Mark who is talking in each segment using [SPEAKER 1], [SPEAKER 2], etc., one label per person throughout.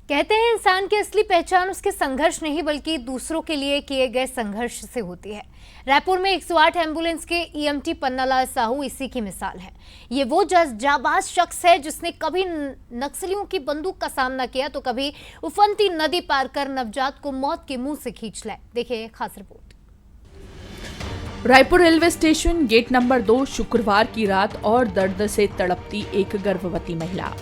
[SPEAKER 1] कहते हैं इंसान की असली पहचान उसके संघर्ष नहीं बल्कि दूसरों के लिए किए गए संघर्ष से होती है। रायपुर में 108 एम्बुलेंस के ईएमटी पन्नालाल साहू इसी की मिसाल है। ये वो जाबाज शख्स है जिसने कभी नक्सलियों की बंदूक का सामना किया तो कभी उफनती नदी पार कर नवजात को मौत के मुंह से खींच लाए। देखिए खास report.
[SPEAKER 2] Raipur railway station gate number 2 शुक्रवार की रात और दर्द से तड़पती एक गर्भवती महिला।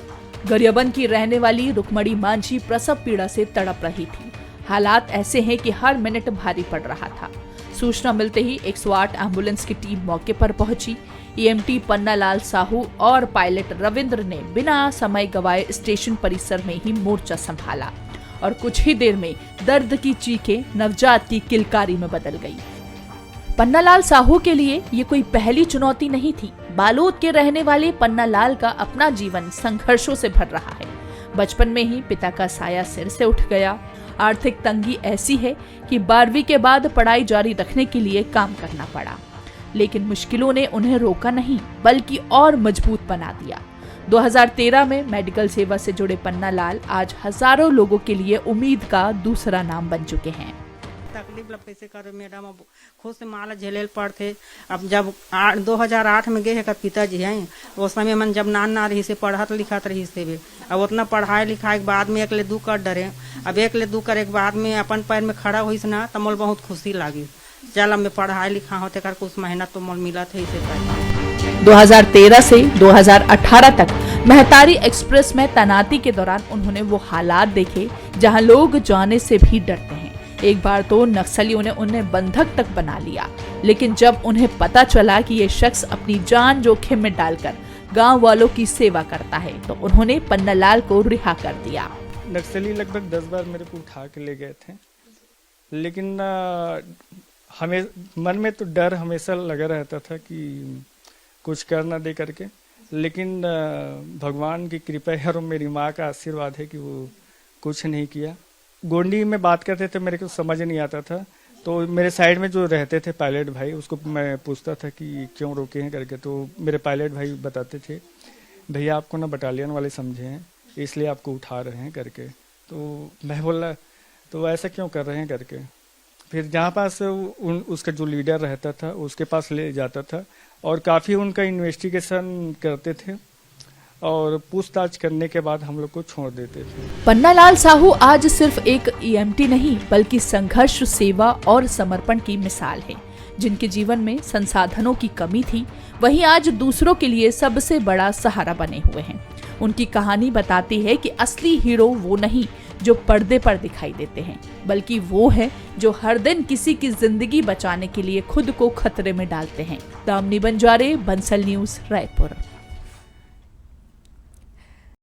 [SPEAKER 2] गरियाबंद की रहने वाली रुक्मणी मांझी प्रसव पीड़ा से तड़प रही थी। हालात ऐसे हैं कि हर मिनट भारी पड़ रहा था। सूचना मिलते ही 108 एम्बुलेंस की टीम मौके पर पहुंची। ईएमटी पन्नालाल साहू और पायलट रविंद्र ने बिना समय गवाए स्टेशन परिसर में ही मोर्चा संभाला और कुछ ही देर में दर्द की चीखें नवजात की किलकारी में बदल गई। पन्नालाल साहू के लिए ये कोई पहली चुनौती नहीं थी। बालोद के रहने वाले पन्नालाल का अपना जीवन संघर्षों से भर रहा है। बचपन में ही पिता का साया सिर से उठ गया। आर्थिक तंगी ऐसी है कि 12वीं के बाद पढ़ाई जारी रखने के लिए काम करना पड़ा, लेकिन मुश्किलों ने उन्हें रोका नहीं बल्कि और मजबूत बना दिया। 2013 में मेडिकल सेवा से जुड़े पन्नालाल आज हजारों लोगों के लिए उम्मीद का दूसरा नाम बन चुके हैं।
[SPEAKER 3] तकलीफ कैसे करे मैडम, अब खुद से माला झेले पड़ते। अब जब 2008 में गए है पिताजी हैं, उस समय मन जब ना रही से पढ़त लिखत रही से भी अब उतना पढ़ाई लिखाई के बाद में एक ले दू कर डरे। अब एक ले दू करे के बाद में अपन पैर में खड़ा हुई ना तो मोल बहुत खुशी लगी। चल अब मैं पढ़ाई लिखा होते कर कुछ मेहनत तो मोल मिला थे इसे।
[SPEAKER 2] 2013 से 2018 तक महतारी एक्सप्रेस में तैनाती के दौरान उन्होंने वो हालात देखे जहां लोग जाने से भी डरते हैं। एक बार तो नक्सलियों ने उन्हें बंधक तक बना लिया, लेकिन जब उन्हें पता चला कि ये शख्स अपनी जान जोखिम में डालकर गांव वालों की सेवा करता है तो उन्होंने पन्नालाल को रिहा कर दिया।
[SPEAKER 4] नक्सली लगभग 10 बार मेरे को उठा के ले गए थे, लेकिन हमें मन में तो डर हमेशा लगा रहता था कि कुछ कर ना दे करके, लेकिन भगवान की कृपा है और मेरी माँ का आशीर्वाद है कि वो कुछ नहीं किया। गोंडी में बात करते थे, मेरे को समझ नहीं आता था, तो मेरे साइड में जो रहते थे पायलट भाई, उसको मैं पूछता था कि क्यों रोके हैं करके, तो मेरे पायलट भाई बताते थे भैया आपको ना बटालियन वाले समझे हैं इसलिए आपको उठा रहे हैं करके। तो मैं बोला तो ऐसा क्यों कर रहे हैं करके। फिर जहाँ पास उसका जो लीडर रहता था उसके पास ले जाता था और काफ़ी उनका इन्वेस्टिगेशन करते थे और पूछताछ करने के बाद हम लोग को छोड़ देते थे।
[SPEAKER 2] पन्नालाल साहू आज सिर्फ एक ईएमटी नहीं बल्कि संघर्ष, सेवा और समर्पण की मिसाल है। जिनके जीवन में संसाधनों की कमी थी वहीं आज दूसरों के लिए सबसे बड़ा सहारा बने हुए हैं। उनकी कहानी बताती है कि असली हीरो वो नहीं जो पर्दे पर दिखाई देते हैं, बल्कि वो है जो हर दिन किसी की जिंदगी बचाने के लिए खुद को खतरे में डालते हैं। दामिनी बंजारे, बंसल न्यूज, रायपुर।